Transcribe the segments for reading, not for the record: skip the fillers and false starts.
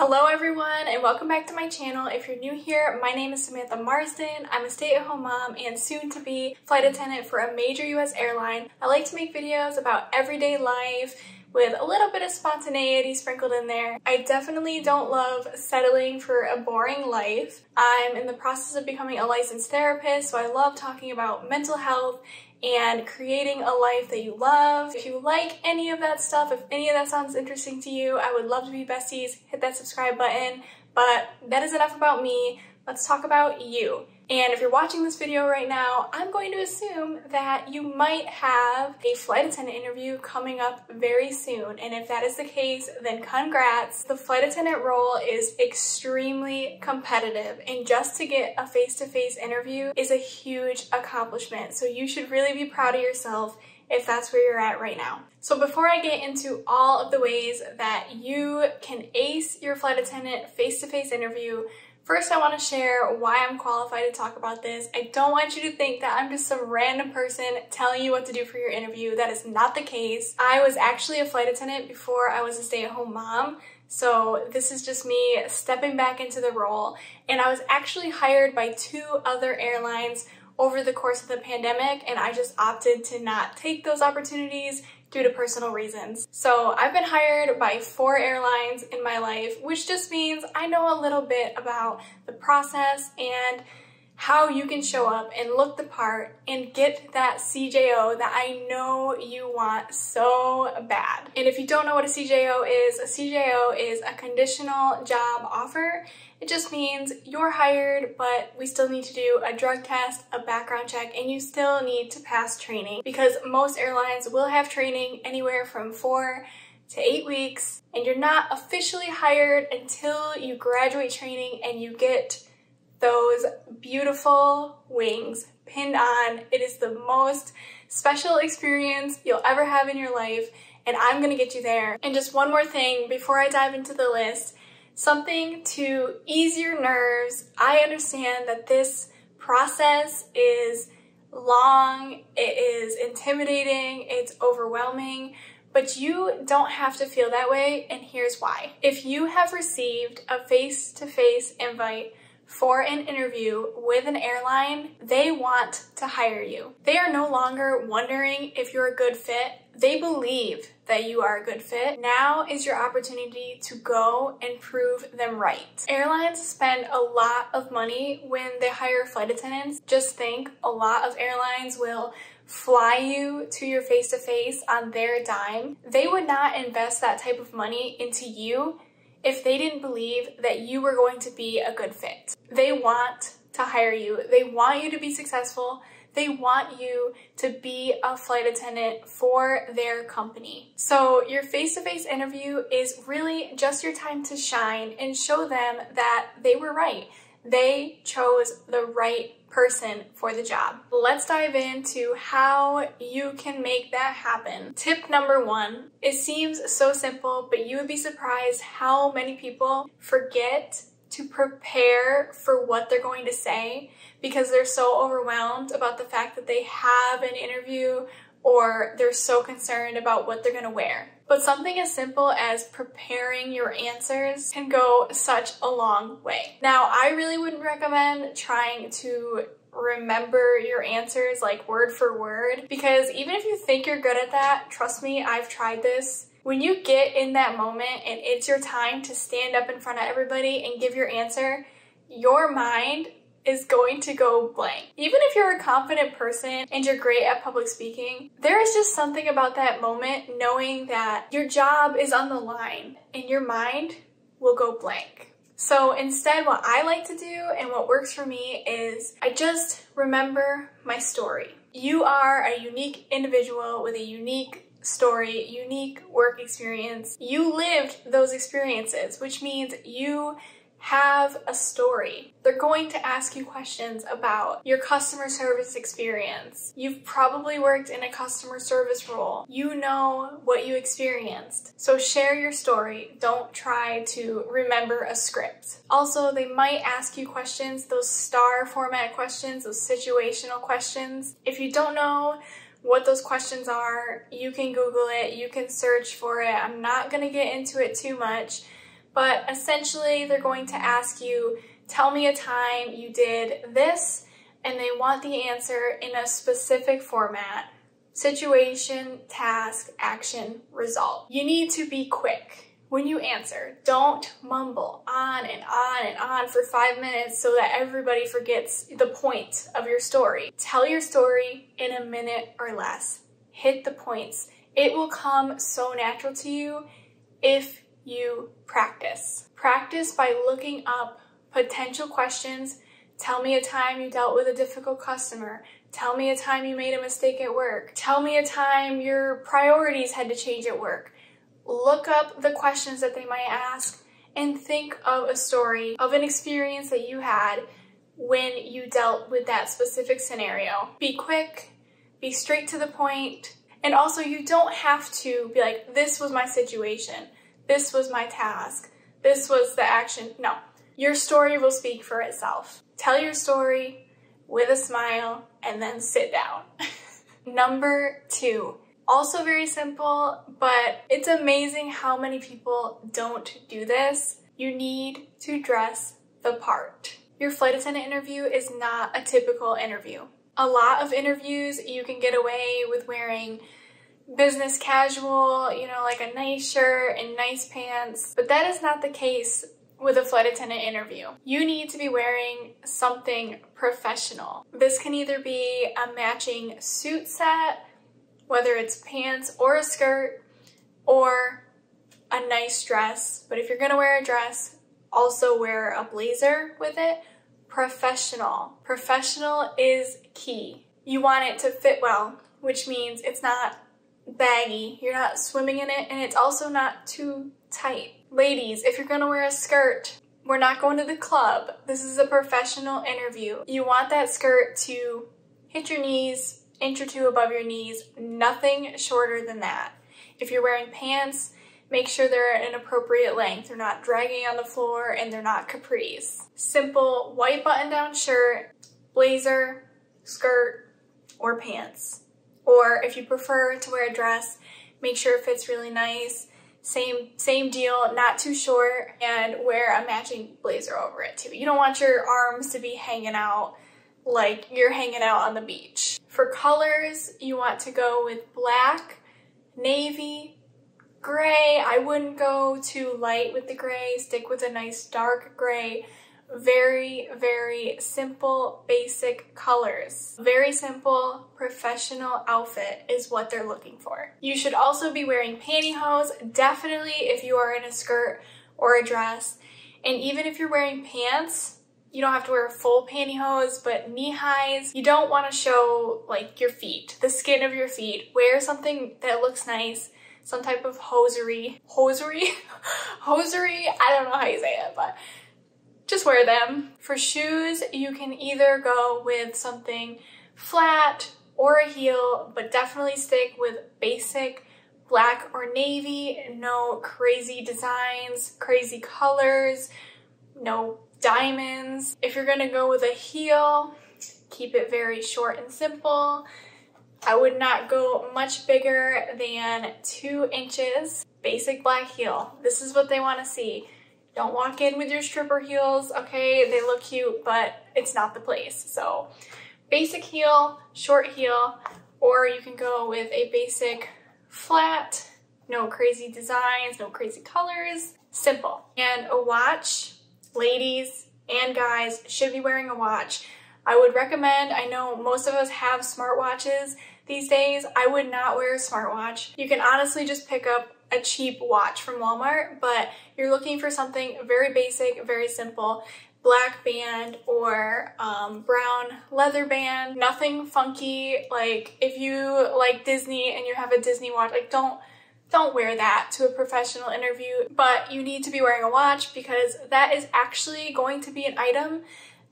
Hello everyone and welcome back to my channel. If you're new here, my name is Samantha Marsden. I'm a stay-at-home mom and soon-to-be flight attendant for a major US airline. I like to make videos about everyday life with a little bit of spontaneity sprinkled in there. I definitely don't love settling for a boring life. I'm in the process of becoming a licensed therapist, so I love talking about mental health and creating a life that you love. If you like any of that stuff, if any of that sounds interesting to you, I would love to be besties. Hit that subscribe button. But that is enough about me. Let's talk about you. And if you're watching this video right now, I'm going to assume that you might have a flight attendant interview coming up very soon. And if that is the case, then congrats. The flight attendant role is extremely competitive, and just to get a face-to-face interview is a huge accomplishment. So you should really be proud of yourself if that's where you're at right now. So before I get into all of the ways that you can ace your flight attendant face-to-face interview, first, I want to share why I'm qualified to talk about this. I don't want you to think that I'm just some random person telling you what to do for your interview. That is not the case. I was actually a flight attendant before I was a stay-at-home mom, so this is just me stepping back into the role. And I was actually hired by 2 other airlines over the course of the pandemic, and I just opted to not take those opportunities due to personal reasons. So I've been hired by 4 airlines in my life, which just means I know a little bit about the process and how you can show up and look the part and get that CJO that I know you want so bad. And if you don't know what a CJO is a conditional job offer. It just means you're hired, but we still need to do a drug test, a background check, and you still need to pass training, because most airlines will have training anywhere from 4 to 8 weeks, and you're not officially hired until you graduate training and you get those beautiful wings pinned on. It is the most special experience you'll ever have in your life, and I'm gonna get you there. And just one more thing before I dive into the list, something to ease your nerves. I understand that this process is long, it is intimidating, it's overwhelming, but you don't have to feel that way, and here's why. If you have received a face-to-face invite for an interview with an airline, they want to hire you. They are no longer wondering if you're a good fit. They believe that you are a good fit. Now is your opportunity to go and prove them right. Airlines spend a lot of money when they hire flight attendants. Just think, a lot of airlines will fly you to your face-to-face on their dime. They would not invest that type of money into you if they didn't believe that you were going to be a good fit. They want to hire you. They want you to be successful. They want you to be a flight attendant for their company. So your face-to-face interview is really just your time to shine and show them that they were right. They chose the right person for the job. Let's dive into how you can make that happen. Tip number 1. It seems so simple, but you would be surprised how many people forget to prepare for what they're going to say because they're so overwhelmed about the fact that they have an interview, or they're so concerned about what they're gonna wear. But something as simple as preparing your answers can go such a long way. Now, I really wouldn't recommend trying to remember your answers like word for word, because even if you think you're good at that, trust me, I've tried this. When you get in that moment and it's your time to stand up in front of everybody and give your answer, your mind is going to go blank. Even if you're a confident person and you're great at public speaking, there is just something about that moment knowing that your job is on the line and your mind will go blank. So instead, what I like to do and what works for me is I just remember my story. You are a unique individual with a unique story, unique work experience. You lived those experiences, which means you have a story. They're going to ask you questions about your customer service experience. You've probably worked in a customer service role. You know what you experienced. So share your story. Don't try to remember a script. Also, they might ask you questions, those star format questions, those situational questions. If you don't know what those questions are, you can Google it, you can search for it. I'm not gonna get into it too much, but essentially they're going to ask you, tell me a time you did this, and they want the answer in a specific format: situation, task, action, result. You need to be quick when you answer. Don't mumble on and on and on for 5 minutes so that everybody forgets the point of your story. Tell your story in a minute or less. Hit the points. It will come so natural to you if you practice. Practice by looking up potential questions. Tell me a time you dealt with a difficult customer. Tell me a time you made a mistake at work. Tell me a time your priorities had to change at work. Look up the questions that they might ask and think of a story of an experience that you had when you dealt with that specific scenario. Be quick, be straight to the point, and also you don't have to be like, this was my situation, this was my task, this was the action. No, your story will speak for itself. Tell your story with a smile and then sit down. Number 2. Also very simple, but it's amazing how many people don't do this. You need to dress the part. Your flight attendant interview is not a typical interview. A lot of interviews you can get away with wearing business casual, you know, like a nice shirt and nice pants, but that is not the case with a flight attendant interview. You need to be wearing something professional. This can either be a matching suit set, whether it's pants or a skirt, or a nice dress. But if you're gonna wear a dress, also wear a blazer with it. Professional. Professional is key. You want it to fit well, which means it's not baggy, you're not swimming in it, and it's also not too tight. Ladies, if you're gonna wear a skirt, we're not going to the club. This is a professional interview. You want that skirt to hit your knees, inch or two above your knees, nothing shorter than that. If you're wearing pants, make sure they're an appropriate length. They're not dragging on the floor and they're not capris. Simple white button-down shirt, blazer, skirt, or pants. Or if you prefer to wear a dress, make sure it fits really nice. Same deal, not too short, and wear a matching blazer over it too. You don't want your arms to be hanging out like you're hanging out on the beach. For colors, you want to go with black, navy, gray. I wouldn't go too light with the gray. Stick with a nice dark gray. Very, very simple, basic colors. Very simple, professional outfit is what they're looking for. You should also be wearing pantyhose, definitely if you are in a skirt or a dress. And even if you're wearing pants, you don't have to wear full pantyhose, but knee highs. You don't want to show like your feet, the skin of your feet. Wear something that looks nice, some type of hosiery. Hosiery? Hosiery? I don't know how you say it, but just wear them. For shoes, you can either go with something flat or a heel, but definitely stick with basic black or navy. No crazy designs, crazy colors, no diamonds. If you're gonna go with a heel, keep it very short and simple. I would not go much bigger than 2 inches. Basic black heel. This is what they want to see. Don't walk in with your stripper heels, okay? They look cute, but it's not the place. So basic heel, short heel, or you can go with a basic flat, no crazy designs, no crazy colors, simple. And a watch, ladies and guys should be wearing a watch. I would recommend, I know most of us have smartwatches these days, I would not wear a smartwatch. You can honestly just pick up a cheap watch from Walmart, but you're looking for something very basic, very simple, black band or brown leather band, nothing funky. Like if you like Disney and you have a Disney watch, like don't wear that to a professional interview, but you need to be wearing a watch because that is actually going to be an item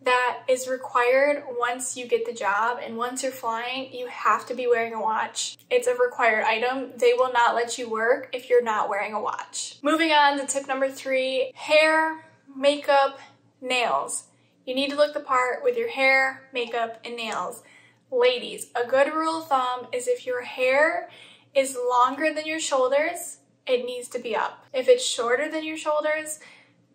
that is required once you get the job, and once you're flying, you have to be wearing a watch. It's a required item. They will not let you work if you're not wearing a watch. Moving on to tip number 3, hair, makeup, nails. You need to look the part with your hair, makeup, and nails. Ladies, a good rule of thumb is if your hair is longer than your shoulders it needs to be up. If it's shorter than your shoulders,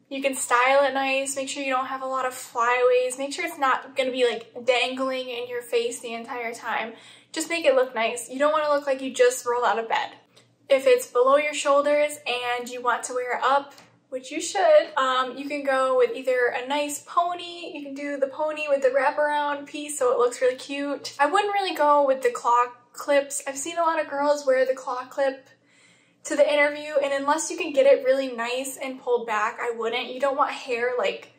you can style it nice, make sure you don't have a lot of flyaways, make sure it's not gonna be like dangling in your face the entire time. Just make it look nice. You don't wanna look like you just rolled out of bed. If it's below your shoulders and you want to wear it up, which you should, you can go with either a nice pony. You can do the pony with the wraparound piece so it looks really cute. I wouldn't really go with the claw clips. I've seen a lot of girls wear the claw clip to the interview, and unless you can get it really nice and pulled back, I wouldn't. You don't want hair like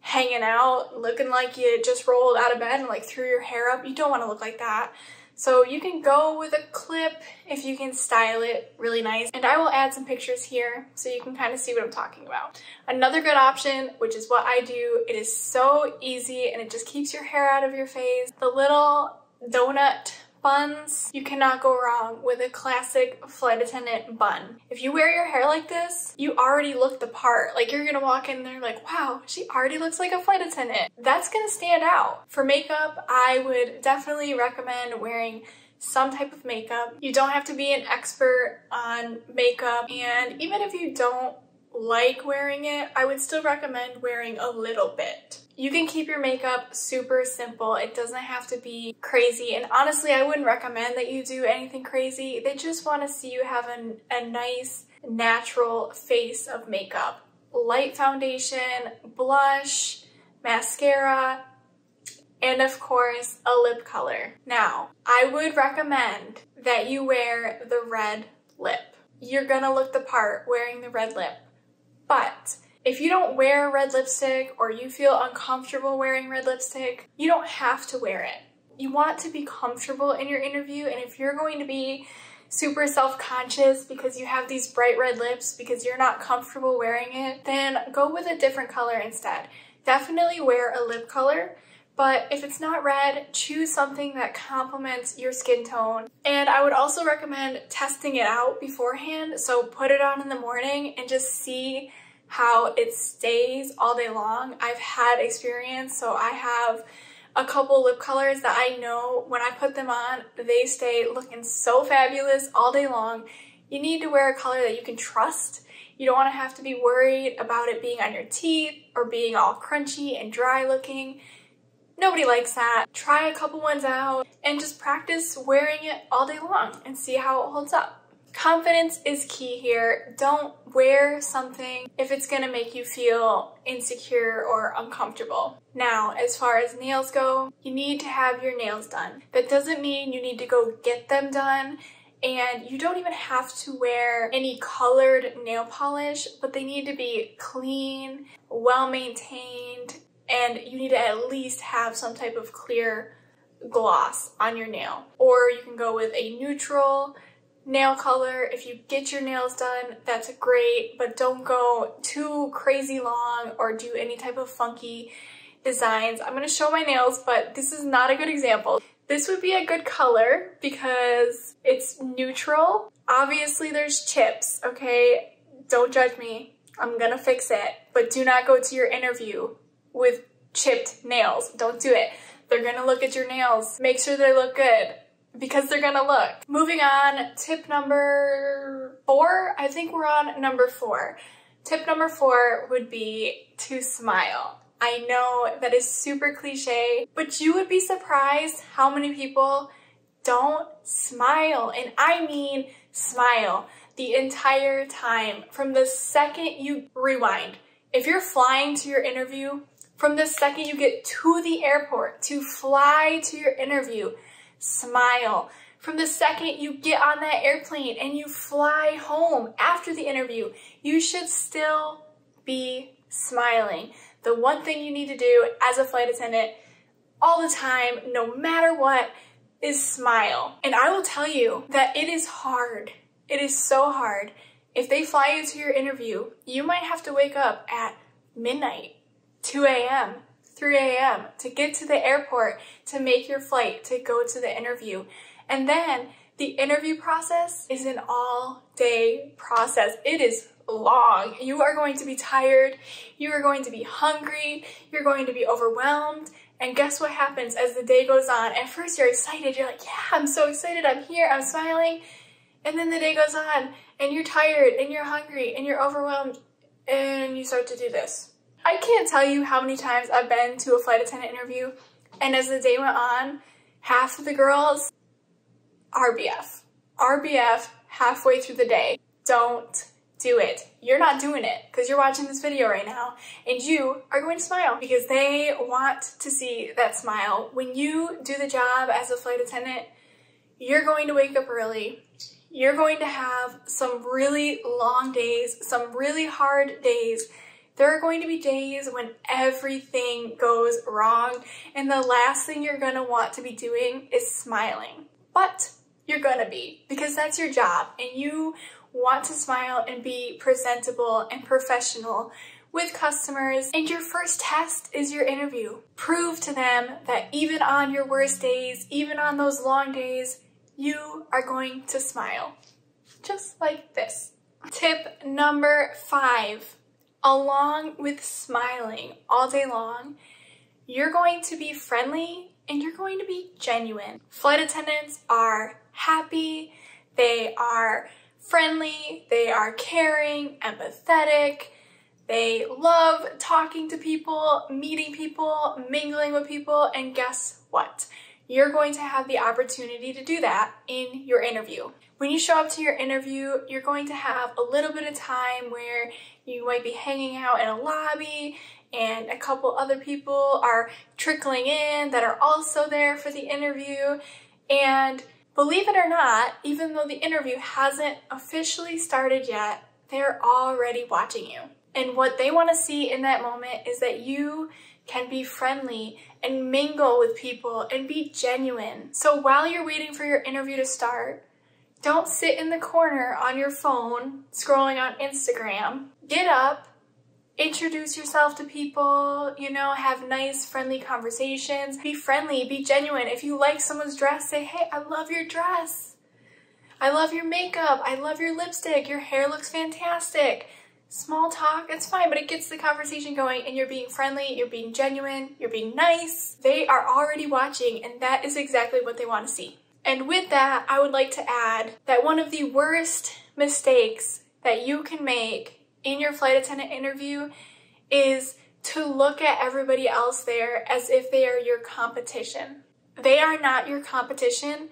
hanging out, looking like you just rolled out of bed and like threw your hair up. You don't want to look like that. So you can go with a clip if you can style it really nice. And I will add some pictures here so you can kind of see what I'm talking about. Another good option, which is what I do, it is so easy and it just keeps your hair out of your face. The little donut buns. You cannot go wrong with a classic flight attendant bun. If you wear your hair like this, you already look the part. Like you're gonna walk in there like, wow, she already looks like a flight attendant. That's gonna stand out. For makeup, I would definitely recommend wearing some type of makeup. You don't have to be an expert on makeup, and even if you don't like wearing it, I would still recommend wearing a little bit. You can keep your makeup super simple. It doesn't have to be crazy, and honestly, I wouldn't recommend that you do anything crazy. They just want to see you have a nice, natural face of makeup. Light foundation, blush, mascara, and of course, a lip color. Now, I would recommend that you wear the red lip. You're gonna look the part wearing the red lip. But if you don't wear red lipstick or you feel uncomfortable wearing red lipstick, you don't have to wear it. You want to be comfortable in your interview, and if you're going to be super self-conscious because you have these bright red lips because you're not comfortable wearing it, then go with a different color instead. Definitely wear a lip color, but if it's not red, choose something that complements your skin tone. And I would also recommend testing it out beforehand. So put it on in the morning and just see how it stays all day long. I've had experience, so I have a couple lip colors that I know when I put them on, they stay looking so fabulous all day long. You need to wear a color that you can trust. You don't want to have to be worried about it being on your teeth or being all crunchy and dry looking. Nobody likes that. Try a couple ones out and just practice wearing it all day long and see how it holds up. Confidence is key here. Don't wear something if it's gonna make you feel insecure or uncomfortable. Now, as far as nails go, you need to have your nails done. That doesn't mean you need to go get them done, and you don't even have to wear any colored nail polish, but they need to be clean, well-maintained, and you need to at least have some type of clear gloss on your nail. Or you can go with a neutral nail color. If you get your nails done, that's great, but don't go too crazy long or do any type of funky designs. I'm gonna show my nails, but this is not a good example. This would be a good color because it's neutral. Obviously there's chips, okay? Don't judge me. I'm gonna fix it, but do not go to your interview with chipped nails. Don't do it. They're gonna look at your nails. Make sure they look good, because they're gonna look. Moving on, tip number 4. I think we're on number 4. Tip number 4 would be to smile. I know that is super cliche, but you would be surprised how many people don't smile. And I mean smile the entire time. From the second you rewind, if you're flying to your interview, from the second you get to the airport to fly to your interview, smile. From the second you get on that airplane and you fly home after the interview, you should still be smiling. The one thing you need to do as a flight attendant all the time, no matter what, is smile. And I will tell you that it is hard. It is so hard. If they fly you to your interview, you might have to wake up at midnight, 2 a.m., 3 a.m. to get to the airport to make your flight to go to the interview. And then the interview process is an all-day process. It is long. You are going to be tired. You are going to be hungry. You're going to be overwhelmed. And guess what happens as the day goes on? At first you're excited. You're like, yeah, I'm so excited. I'm here. I'm smiling. And then the day goes on and you're tired and you're hungry and you're overwhelmed and you start to do this. I can't tell you how many times I've been to a flight attendant interview, and as the day went on, half of the girls, RBF halfway through the day. Don't do it. You're not doing it because you're watching this video right now and you are going to smile because they want to see that smile. When you do the job as a flight attendant, you're going to wake up early. You're going to have some really long days, some really hard days. There are going to be days when everything goes wrong and the last thing you're going to want to be doing is smiling. But you're going to be, because that's your job and you want to smile and be presentable and professional with customers, and your first test is your interview. Prove to them that even on your worst days, even on those long days, you are going to smile. Just like this. Tip number 5, along with smiling all day long, you're going to be friendly and you're going to be genuine. Flight attendants are happy, they are friendly, they are caring, empathetic, they love talking to people, meeting people, mingling with people, and guess what? You're going to have the opportunity to do that in your interview. When you show up to your interview, you're going to have a little bit of time where you might be hanging out in a lobby and a couple other people are trickling in that are also there for the interview, and believe it or not, even though the interview hasn't officially started yet, they're already watching you. And what they want to see in that moment is that you can be friendly and mingle with people and be genuine. So while you're waiting for your interview to start, don't sit in the corner on your phone scrolling on Instagram. Get up, introduce yourself to people, you know, have nice, friendly conversations. Be friendly, be genuine. If you like someone's dress, say, hey, I love your dress. I love your makeup. I love your lipstick. Your hair looks fantastic. Small talk, it's fine, but it gets the conversation going and you're being friendly, you're being genuine, you're being nice. They are already watching and that is exactly what they want to see. And with that, I would like to add that one of the worst mistakes that you can make in your flight attendant interview is to look at everybody else there as if they are your competition. They are not your competition.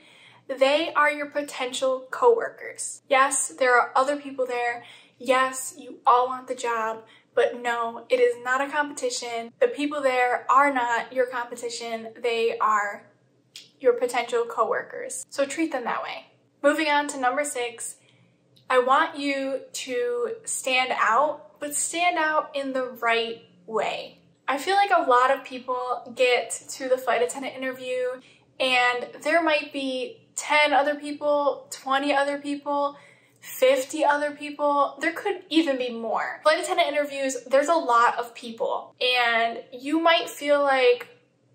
They are your potential coworkers. Yes, there are other people there. Yes, you all want the job, but no, it is not a competition. The people there are not your competition. They are your potential coworkers. So treat them that way. Moving on to number 6, I want you to stand out, but stand out in the right way. I feel like a lot of people get to the flight attendant interview and there might be 10 other people, 20 other people, 50 other people. There could even be more. Flight attendant interviews, there's a lot of people and you might feel like,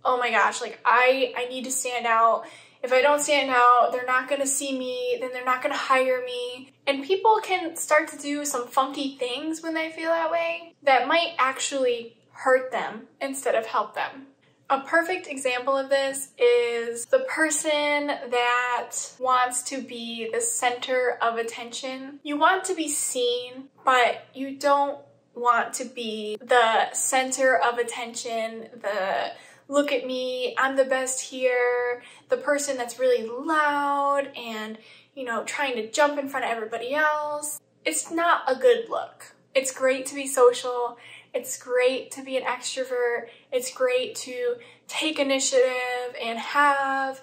oh my gosh, like I need to stand out. If I don't stand out, they're not gonna see me, then they're not gonna hire me. And people can start to do some funky things when they feel that way that might actually hurt them instead of help them. A perfect example of this is the person that wants to be the center of attention. You want to be seen, but you don't want to be the center of attention, the look at me, I'm the best here, the person that's really loud and, you know, trying to jump in front of everybody else. It's not a good look. It's great to be social. It's great to be an extrovert. It's great to take initiative and have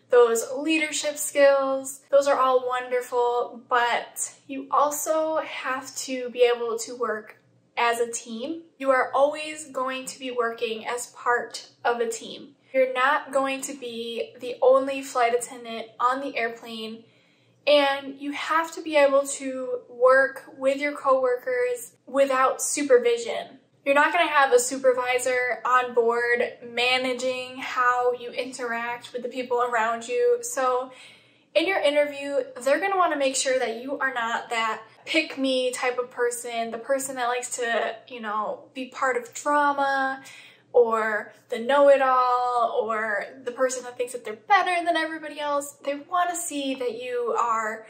those leadership skills. Those are all wonderful, but you also have to be able to work as a team. You are always going to be working as part of a team. You're not going to be the only flight attendant on the airplane, and you have to be able to work with your coworkers without supervision. You're not going to have a supervisor on board managing how you interact with the people around you. So in your interview, they're going to want to make sure that you are not that pick-me type of person, the person that likes to, you know, be part of drama, or the know-it-all, or the person that thinks that they're better than everybody else. They want to see that you are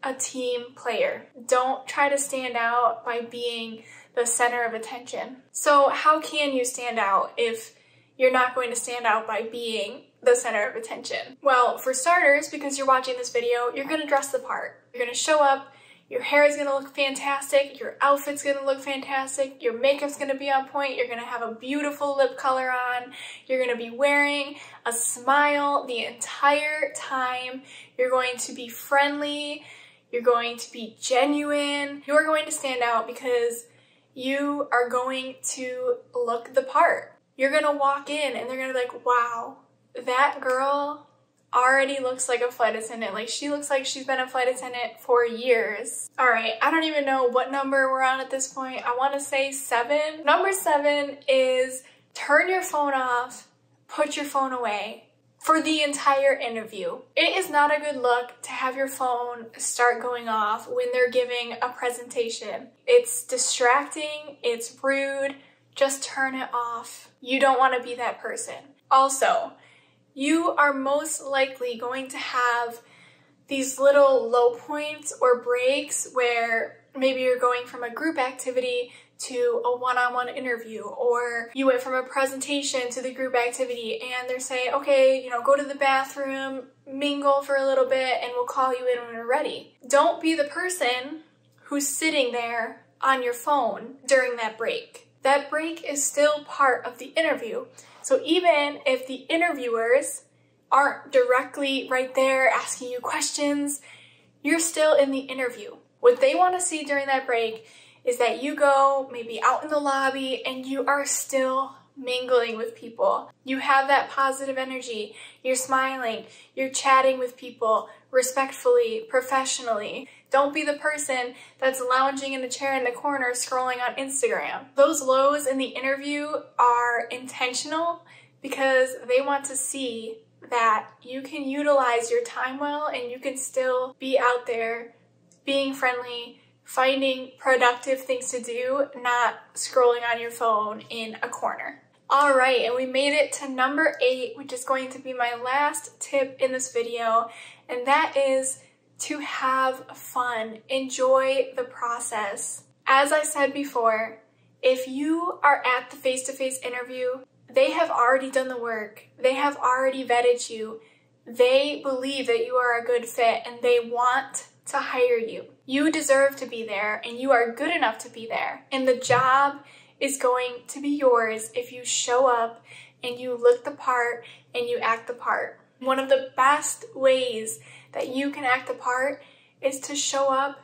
a team player. Don't try to stand out by being the center of attention. So how can you stand out if you're not going to stand out by being the center of attention? Well, for starters, because you're watching this video, you're gonna dress the part. You're gonna show up, your hair is gonna look fantastic, your outfit's gonna look fantastic, your makeup's gonna be on point, you're gonna have a beautiful lip color on, you're gonna be wearing a smile the entire time, you're going to be friendly, you're going to be genuine, you're going to stand out because you are going to look the part. You're gonna walk in and they're gonna be like, wow, that girl already looks like a flight attendant. Like, she looks like she's been a flight attendant for years. All right, I don't even know what number we're on at this point. I wanna say 7. Number 7 is turn your phone off, put your phone away for the entire interview. It is not a good look to have your phone start going off when they're giving a presentation. It's distracting, it's rude, just turn it off. You don't wanna be that person. Also, you are most likely going to have these little low points or breaks where maybe you're going from a group activity to a one-on-one interview, or you went from a presentation to the group activity and they're saying, okay, go to the bathroom, mingle for a little bit, and we'll call you in when we're ready. Don't be the person who's sitting there on your phone during that break. That break is still part of the interview. So even if the interviewers aren't directly right there asking you questions, you're still in the interview. What they want to see during that break is that you go maybe out in the lobby and you are still mingling with people. You have that positive energy. You're smiling. You're chatting with people respectfully, professionally. Don't be the person that's lounging in a chair in the corner scrolling on Instagram. Those lows in the interview are intentional because they want to see that you can utilize your time well and you can still be out there being friendly, finding productive things to do, not scrolling on your phone in a corner. All right, and we made it to number 8, which is going to be my last tip in this video, and that is to have fun. Enjoy the process. As I said before, if you are at the face-to-face interview, they have already done the work. They have already vetted you. They believe that you are a good fit and they want to hire you. You deserve to be there and you are good enough to be there. And the job is going to be yours if you show up and you look the part and you act the part. One of the best ways that you can act the part is to show up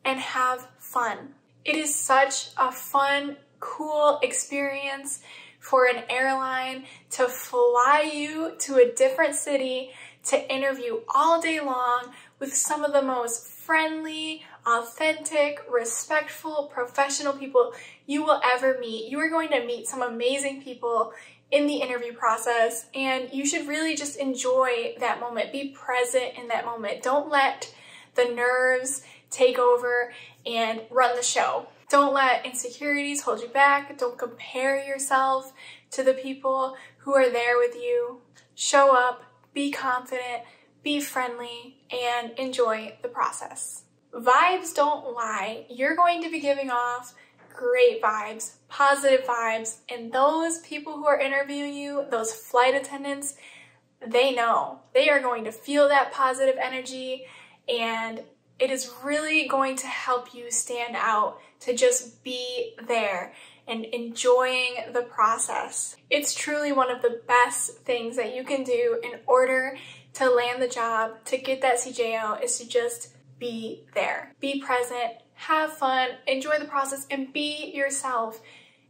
and have fun. It is such a fun, cool experience for an airline to fly you to a different city to interview all day long with some of the most friendly, authentic, respectful, professional people you will ever meet. You are going to meet some amazing people in the interview process, and you should really just enjoy that moment. Be present in that moment. Don't let the nerves take over and run the show. Don't let insecurities hold you back. Don't compare yourself to the people who are there with you. Show up, be confident, be friendly, and enjoy the process. Vibes don't lie. You're going to be giving off great vibes, positive vibes, and those people who are interviewing you, those flight attendants, they know. They are going to feel that positive energy, and it is really going to help you stand out to just be there and enjoying the process. It's truly one of the best things that you can do in order to land the job, to get that CJO, is to just be there. Be present, have fun, enjoy the process, and be yourself.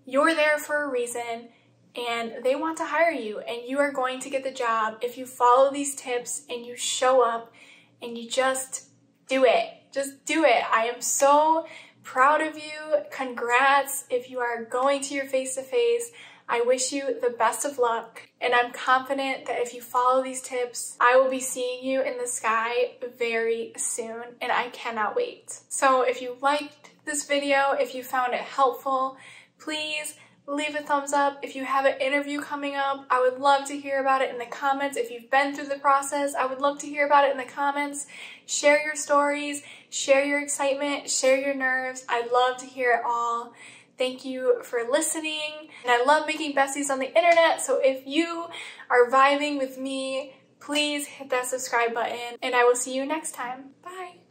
You're there for a reason, and they want to hire you, and you are going to get the job if you follow these tips and you show up and you just do it. Just do it. I am so proud of you. Congrats if you are going to your face-to-face. I wish you the best of luck, and I'm confident that if you follow these tips, I will be seeing you in the sky very soon, and I cannot wait. So if you liked this video, if you found it helpful, please leave a thumbs up. If you have an interview coming up, I would love to hear about it in the comments. If you've been through the process, I would love to hear about it in the comments. Share your stories, share your excitement, share your nerves. I'd love to hear it all. Thank you for listening. And I love making besties on the internet, so if you are vibing with me, please hit that subscribe button, and I will see you next time. Bye.